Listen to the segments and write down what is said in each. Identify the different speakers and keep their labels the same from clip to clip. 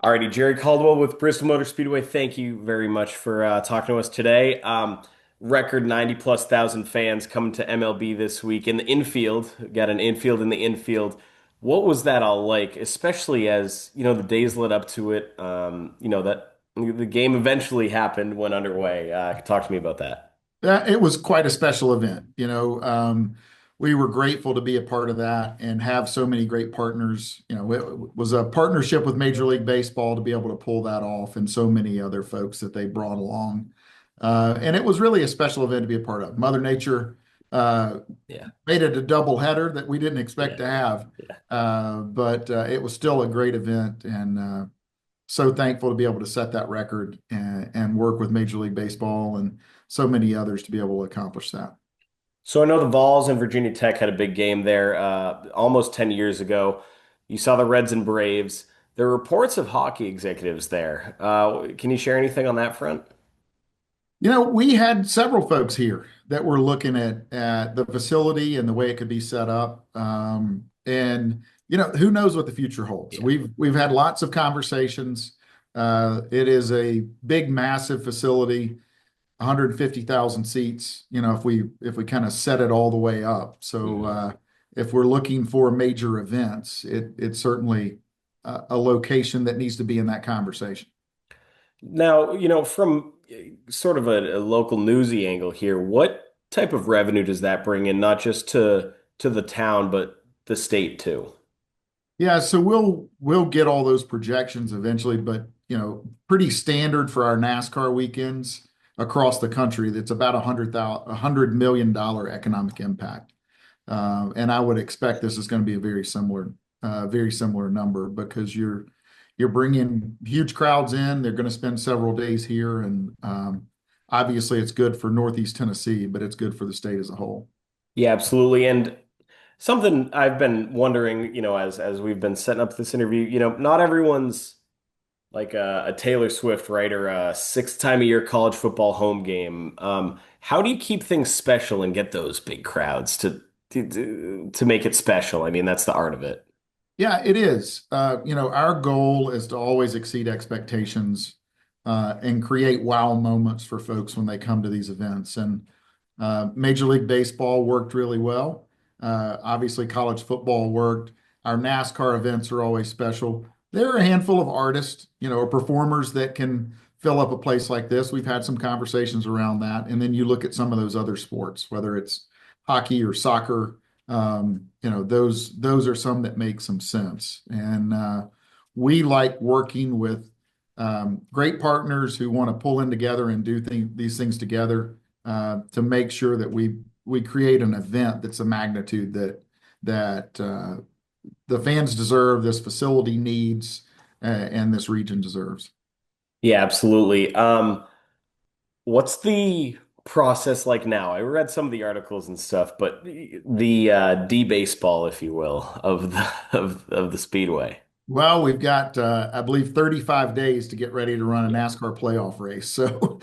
Speaker 1: Alrighty, Jerry Caldwell with Bristol Motor Speedway. Thank you very much for talking to us today. Record 90 plus thousand fans coming to MLB this week in the infield. Got an infield in the infield. What was that all like, especially as, the days led up to it? That the game eventually happened, went underway. Talk to me about that.
Speaker 2: It was quite a special event. We were grateful to be a part of that and have so many great partners. It was a partnership with Major League Baseball to be able to pull that off and so many other folks that they brought along. And it was really a special event to be a part of. Mother Nature
Speaker 1: Yeah,
Speaker 2: made it a double header that we didn't expect
Speaker 1: yeah,
Speaker 2: to have.
Speaker 1: yeah.
Speaker 2: But it was still a great event and so thankful to be able to set that record and work with Major League Baseball and so many others to be able to accomplish that.
Speaker 1: So I know the Vols and Virginia Tech had a big game there almost 10 years ago. You saw the Reds and Braves. There are reports of hockey executives there. Can you share anything on that front?
Speaker 2: We had several folks here that were looking at the facility and the way it could be set up. And who knows what the future holds.
Speaker 1: Yeah.
Speaker 2: We've had lots of conversations. It is a big, massive facility, 150,000 seats, if we kind of set it all the way up. So
Speaker 1: Mhm.
Speaker 2: if we're looking for major events, it's certainly a location that needs to be in that conversation.
Speaker 1: Now, from sort of a local newsy angle here, what type of revenue does that bring in, not just to the town, but the state too?
Speaker 2: Yeah, so we'll get all those projections eventually, but pretty standard for our NASCAR weekends across the country. That's about $100 million economic impact, and I would expect this is going to be a very similar number because you're bringing huge crowds in. They're going to spend several days here, and obviously it's good for Northeast Tennessee, but it's good for the state as a whole.
Speaker 1: Yeah, absolutely. And something I've been wondering, as we've been setting up this interview, not everyone's like a Taylor Swift, right, or a sixth time a year college football home game. How do you keep things special and get those big crowds to make it special? I mean, that's the art of it.
Speaker 2: Yeah, it is. Our goal is to always exceed expectations and create wow moments for folks when they come to these events. And Major League Baseball worked really well. Obviously, college football worked. Our NASCAR events are always special. There are a handful of artists, or performers that can fill up a place like this. We've had some conversations around that. And then you look at some of those other sports, whether it's hockey or soccer. Those are some that make some sense. And we like working with great partners who want to pull in together and do these things together to make sure that we create an event that's a magnitude that the fans deserve, this facility needs, and this region deserves.
Speaker 1: Yeah, absolutely. What's the process like now? I read some of the articles and stuff, but the de-baseball, if you will, of the of the speedway.
Speaker 2: Well, we've got, I believe, 35 days to get ready to run a NASCAR playoff race. So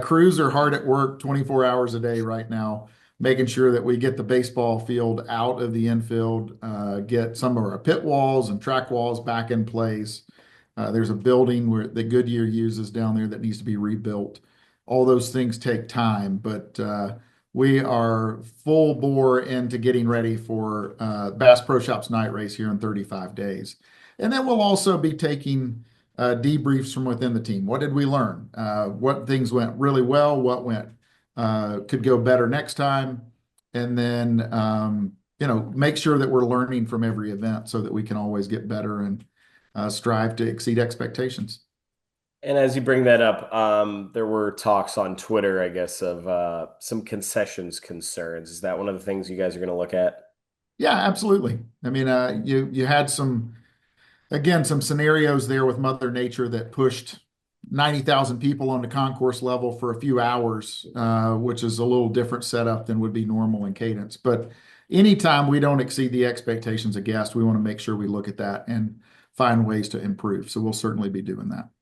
Speaker 2: crews are hard at work 24 hours a day right now, making sure that we get the baseball field out of the infield, get some of our pit walls and track walls back in place. There's a building where the Goodyear uses down there that needs to be rebuilt. All those things take time, but we are full bore into getting ready for Bass Pro Shops night race here in 35 days. And then we'll also be taking debriefs from within the team. What did we learn? What things went really well? What went could go better next time? And then make sure that we're learning from every event so that we can always get better and strive to exceed expectations.
Speaker 1: And as you bring that up, there were talks on Twitter, I guess, of some concessions concerns. Is that one of the things you guys are going to look at?
Speaker 2: Yeah, absolutely. I mean, you had some scenarios there with Mother Nature that pushed 90,000 people on the concourse level for a few hours, which is a little different setup than would be normal in cadence. But anytime we don't exceed the expectations of guests, we want to make sure we look at that and find ways to improve. So we'll certainly be doing that.